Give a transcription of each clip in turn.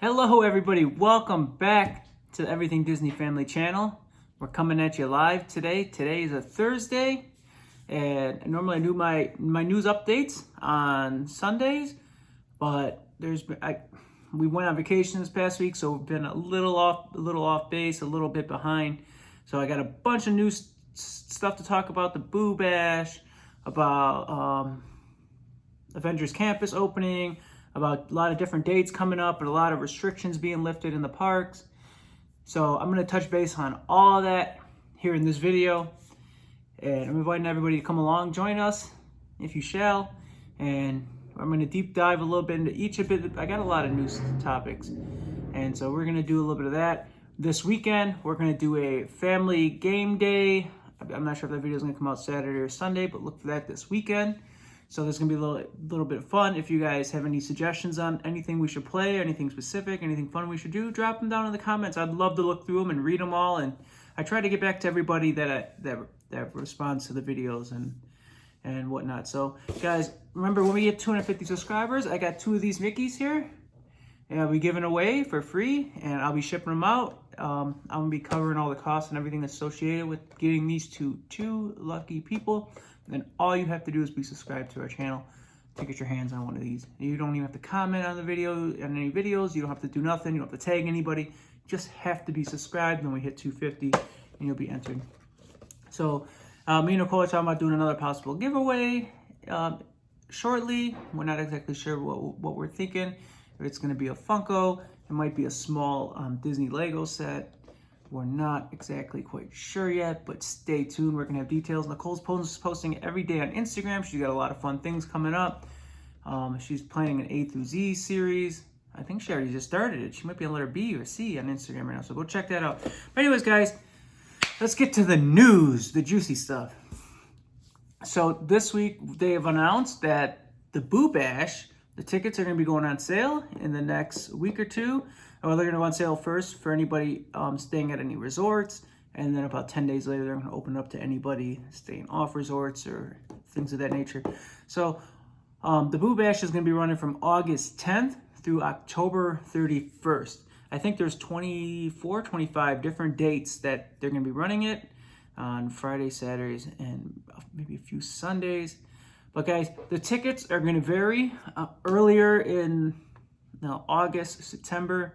Hello everybody, welcome back to the Everything Disney Family channel. We're coming at you live today. Today is a Thursday, and normally I do my news updates on Sundays, but we went on vacation this past week, so we've been a little off base, a little bit behind. So I got a bunch of new stuff to talk about: the Boo Bash, about Avengers Campus opening, about a lot of different dates coming up and a lot of restrictions being lifted in the parks. So I'm going to touch base on all that here in this video. And I'm inviting everybody to come along, join us if you shall. And I'm going to deep dive a little bit into each of it. I got a lot of news topics. And so we're going to do a little bit of that. This weekend, we're going to do a family game day. I'm not sure if that video is going to come out Saturday or Sunday, but look for that this weekend. So there's going to be a little bit of fun. If you guys have any suggestions on anything we should play, anything specific, anything fun we should do, drop them down in the comments. I'd love to look through them and read them all. And I try to get back to everybody that responds to the videos and whatnot. So guys, remember when we get 250 subscribers, I got 2 of these Mickeys here. And I'll be giving away for free, and I'll be shipping them out. I'm going to be covering all the costs and everything associated with getting these to 2 lucky people. And all you have to do is be subscribed to our channel to get your hands on one of these. You don't even have to comment on the video, on any videos. You don't have to do nothing. You don't have to tag anybody. You just have to be subscribed. When we hit 250, and you'll be entered. So me and Nicole are talking about doing another possible giveaway shortly. We're not exactly sure what we're thinking. If it's going to be a Funko, it might be a small Disney Lego set. We're not exactly quite sure yet, but stay tuned. We're going to have details. Nicole's posting every day on Instagram. She's got a lot of fun things coming up. She's planning an A through Z series. I think she already just started it. She might be on letter B or C on Instagram right now, so go check that out. But anyways, guys, let's get to the news, the juicy stuff. So this week, they have announced that the Boo Bash, the tickets are going to be going on sale in the next week or two. Well, they're going to go on sale first for anybody staying at any resorts, and then about 10 days later, they're going to open up to anybody staying off resorts or things of that nature. So the Boo Bash is going to be running from August 10th through October 31st. I think there's 25 different dates that they're going to be running it on Fridays, Saturdays, and maybe a few Sundays. But guys, the tickets are going to vary. Earlier in August, September,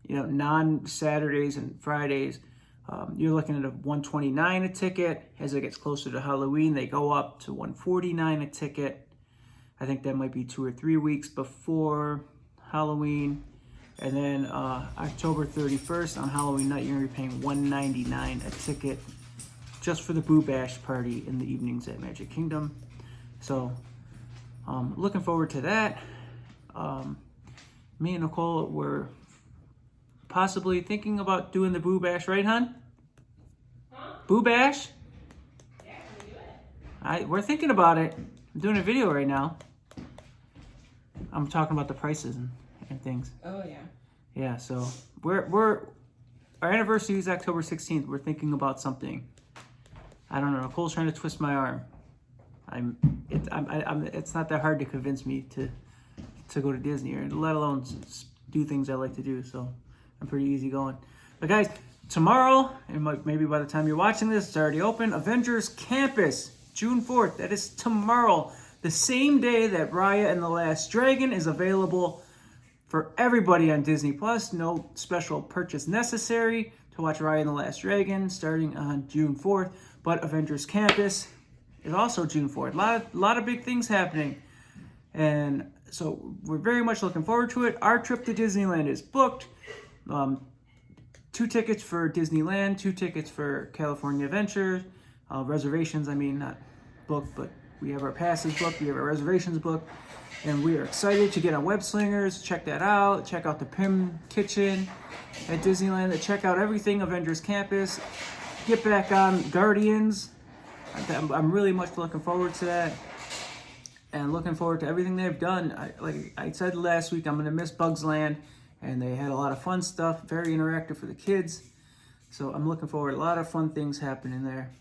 non-Saturdays and Fridays, you're looking at a $129 a ticket. As it gets closer to Halloween, they go up to $149 a ticket. I think that might be 2 or 3 weeks before Halloween. And then October 31st on Halloween night, you're going to be paying $199 a ticket just for the Boo Bash party in the evenings at Magic Kingdom. So looking forward to that. Me and Nicole were possibly thinking about doing the Boo Bash, right, hon? Huh? Boo Bash? Yeah, can we do it? We're thinking about it. I'm doing a video right now. I'm talking about the prices and things. Oh yeah. Yeah, so our anniversary is October 16th. We're thinking about something. I don't know. Nicole's trying to twist my arm. It's not that hard to convince me to go to Disney, or let alone do things I like to do. So I'm pretty easy going. But guys, tomorrow, and maybe by the time you're watching this, it's already open. Avengers Campus, June 4th. That is tomorrow. The same day that Raya and the Last Dragon is available for everybody on Disney Plus. No special purchase necessary to watch Raya and the Last Dragon starting on June 4th. But Avengers Campus is also June 4th. A lot of big things happening. And so we're very much looking forward to it. Our trip to Disneyland is booked. 2 tickets for Disneyland, 2 tickets for California Adventure. Reservations, not booked, but we have our passes booked. We have our reservations booked. And we are excited to get on Web Slingers. Check that out. Check out the Pim Kitchen at Disneyland. Check out everything Avengers Campus. Get back on Guardians. I'm really much looking forward to that. And looking forward to everything they've done. Like I said last week, I'm going to miss Bugs Land. And they had a lot of fun stuff, very interactive for the kids. So I'm looking forward to a lot of fun things happening there.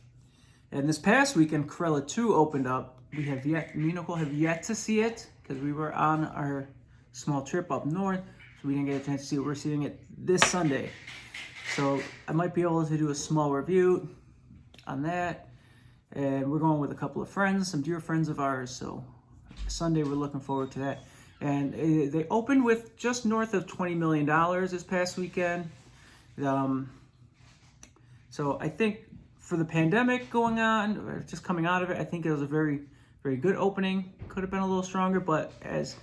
And this past weekend, Cruella 2 opened up. Me and Nicole have yet to see it because we were on our small trip up north, so we didn't get a chance to see it. We're seeing it this Sunday. So I might be able to do a small review on that. And we're going with a couple of friends, some dear friends of ours. So Sunday, we're looking forward to that. And they opened with just north of $20 million this past weekend. So I think for the pandemic going on, or just coming out of it, I think it was a very, very good opening. Could have been a little stronger, but as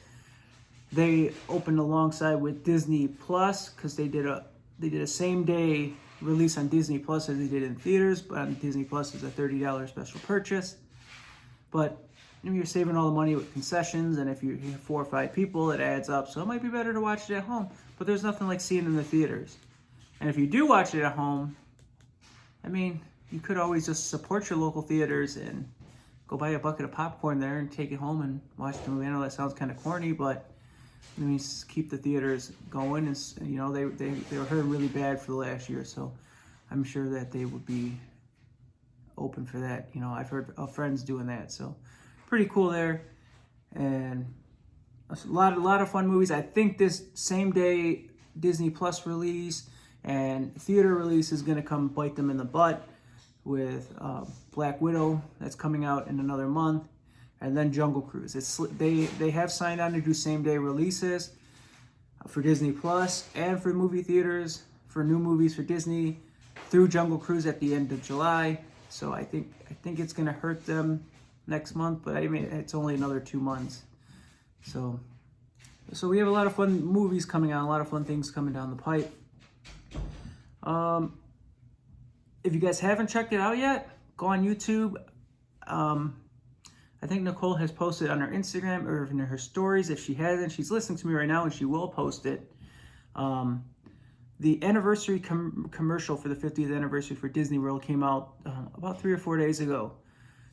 they opened alongside with Disney Plus, because they did a same day release on Disney Plus as they did in theaters, but on Disney Plus is a $30 special purchase. But you're saving all the money with concessions, and if you have 4 or 5 people, it adds up. So it might be better to watch it at home, but there's nothing like seeing it in the theaters. And if you do watch it at home, I mean, you could always just support your local theaters and go buy a bucket of popcorn there and take it home and watch the movie. I know that sounds kind of corny, but I mean, keep the theaters going. And you know, they were hurt really bad for the last year, so I'm sure that they would be open for that. You know, I've heard of friends doing that, so pretty cool there. And a lot of fun movies. I think this same day Disney Plus release and theater release is going to come bite them in the butt with Black Widow that's coming out in another month, and then Jungle Cruise. They have signed on to do same day releases for Disney Plus and for movie theaters for new movies for Disney through Jungle Cruise at the end of July. So I think it's going to hurt them next month, but I mean, it's only another 2 months. So we have a lot of fun movies coming out, a lot of fun things coming down the pipe. If you guys haven't checked it out yet, go on YouTube. I think Nicole has posted on her Instagram or in her stories. If she hasn't, she's listening to me right now and she will post it. The anniversary commercial for the 50th anniversary for Disney World came out about 3 or 4 days ago.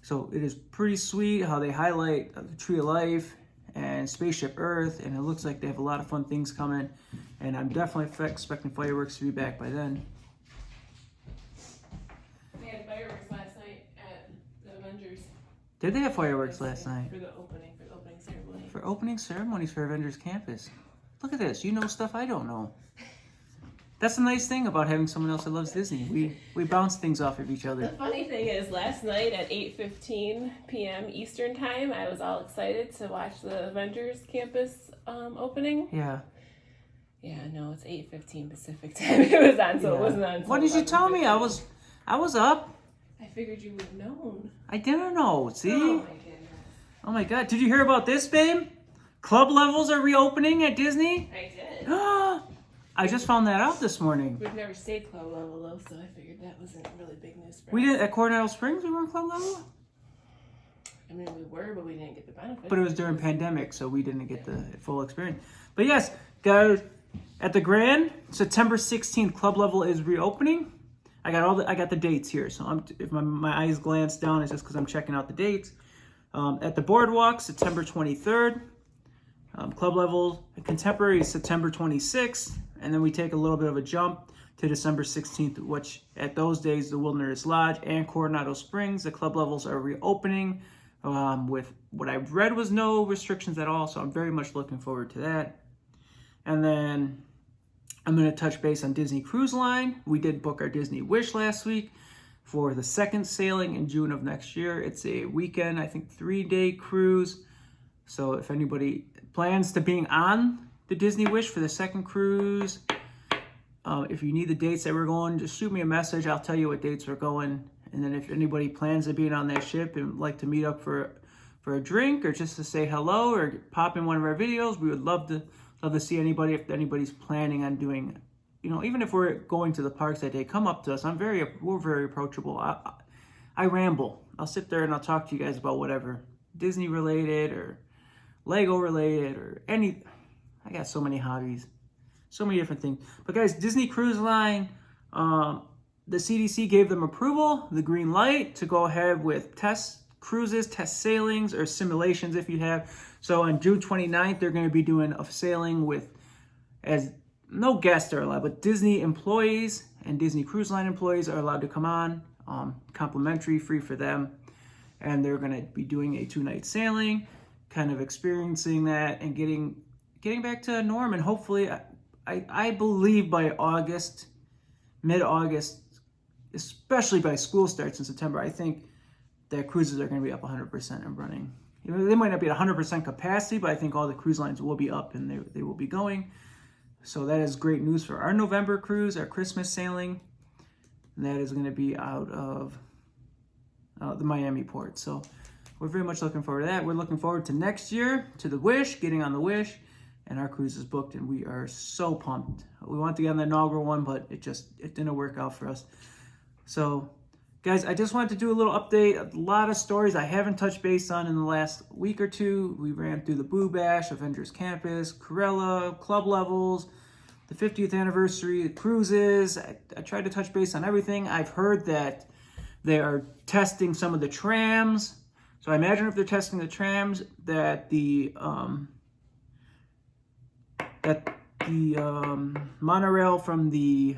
So it is pretty sweet how they highlight the Tree of Life and Spaceship Earth, and it looks like they have a lot of fun things coming. And I'm definitely expecting fireworks to be back by then. They had fireworks last night at the Avengers. Did they have fireworks last night? For the opening ceremony. For opening ceremonies for Avengers Campus. Look at this. You know stuff I don't know. That's the nice thing about having someone else that loves Disney. We bounce things off of each other. The funny thing is, last night at 8:15 p.m. Eastern Time, I was all excited to watch the Avengers Campus opening. Yeah. Yeah, no, it's 8:15 Pacific Time. It was on, so it wasn't on. What did you tell me? I was up. I figured you would have known. I didn't know. See? Oh my goodness. Oh my God. Did you hear about this, babe? Club levels are reopening at Disney. I did. I just found that out this morning. We've never stayed club level though, so I figured that wasn't really big news for us. We didn't at Coronado Springs. We weren't club level. I mean, we were, but we didn't get the benefits. But it was during pandemic, so we didn't get the full experience. But yes, guys, at the Grand, September 16th, club level is reopening. I got the dates here, so if my eyes glance down, it's just because I'm checking out the dates. At the Boardwalk, September 23rd. Club level contemporary is September 26th, and then we take a little bit of a jump to December 16th, which at those days the Wilderness Lodge and Coronado Springs, the club levels are reopening with what I've read was no restrictions at all, so I'm very much looking forward to that. And then I'm going to touch base on Disney Cruise Line. We did book our Disney Wish last week for the second sailing in June of next year. It's a weekend, I think 3-day cruise. So if anybody plans to being on the Disney Wish for the second cruise, if you need the dates that we're going, just shoot me a message. I'll tell you what dates we're going. And then if anybody plans on being on that ship and like to meet up for a drink or just to say hello or pop in one of our videos, we would love to see anybody. If anybody's planning on doing, you know, even if we're going to the parks that day, come up to us. We're very approachable. I ramble. I'll sit there and I'll talk to you guys about whatever Disney related or Lego related or any. I got so many hobbies, so many different things. But guys, Disney Cruise Line, the CDC gave them approval, the green light to go ahead with test cruises, test sailings, or simulations if you have. So on June 29th, they're going to be doing a sailing with, as no guests are allowed, but Disney employees and Disney Cruise Line employees are allowed to come on, complimentary, free for them. And they're going to be doing a 2-night sailing, kind of experiencing that and getting getting back to norm, and hopefully, I believe by August, mid-August, especially by school starts in September, I think that cruises are going to be up 100% and running. They might not be at 100% capacity, but I think all the cruise lines will be up and they will be going. So that is great news for our November cruise, our Christmas sailing. And that is going to be out of the Miami port. So we're very much looking forward to that. We're looking forward to next year, to the Wish, getting on the Wish. And our cruise is booked, and we are so pumped. We wanted to get on the inaugural one, but it didn't work out for us. So, guys, I just wanted to do a little update. A lot of stories I haven't touched base on in the last week or two. We ran through the Boo Bash, Avengers Campus, Corella, club levels, the 50th anniversary, the cruises. I tried to touch base on everything. I've heard that they are testing some of the trams. So I imagine if they're testing the trams, that the monorail from the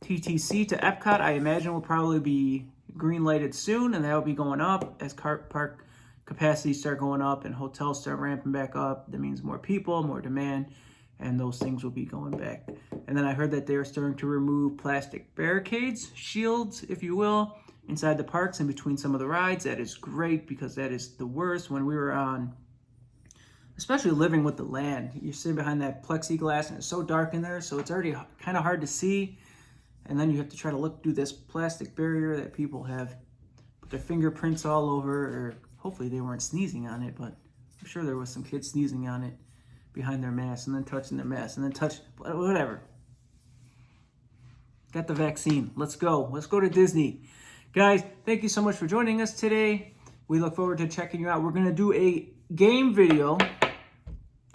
TTC to Epcot, I imagine, will probably be green lighted soon, and that will be going up as car park capacities start going up and hotels start ramping back up. That means more people, more demand, and those things will be going back. And then I heard that they're starting to remove plastic barricades, shields, if you will, inside the parks and between some of the rides. That is great, because that is the worst. When we were on, especially living with the land, you're sitting behind that plexiglass and it's so dark in there, so it's already kind of hard to see. And then you have to try to look through this plastic barrier that people have put their fingerprints all over, or hopefully they weren't sneezing on it, but I'm sure there was some kids sneezing on it behind their mask and then touching their mask and then whatever. Got the vaccine. Let's go. Let's go to Disney. Guys, thank you so much for joining us today. We look forward to checking you out. We're going to do a game video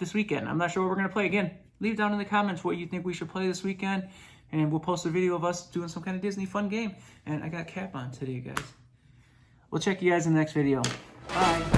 this weekend. I'm not sure what we're going to play. Again, leave down in the comments what you think we should play this weekend, and we'll post a video of us doing some kind of Disney fun game. And I got a cap on today, guys. We'll check you guys in the next video. Bye.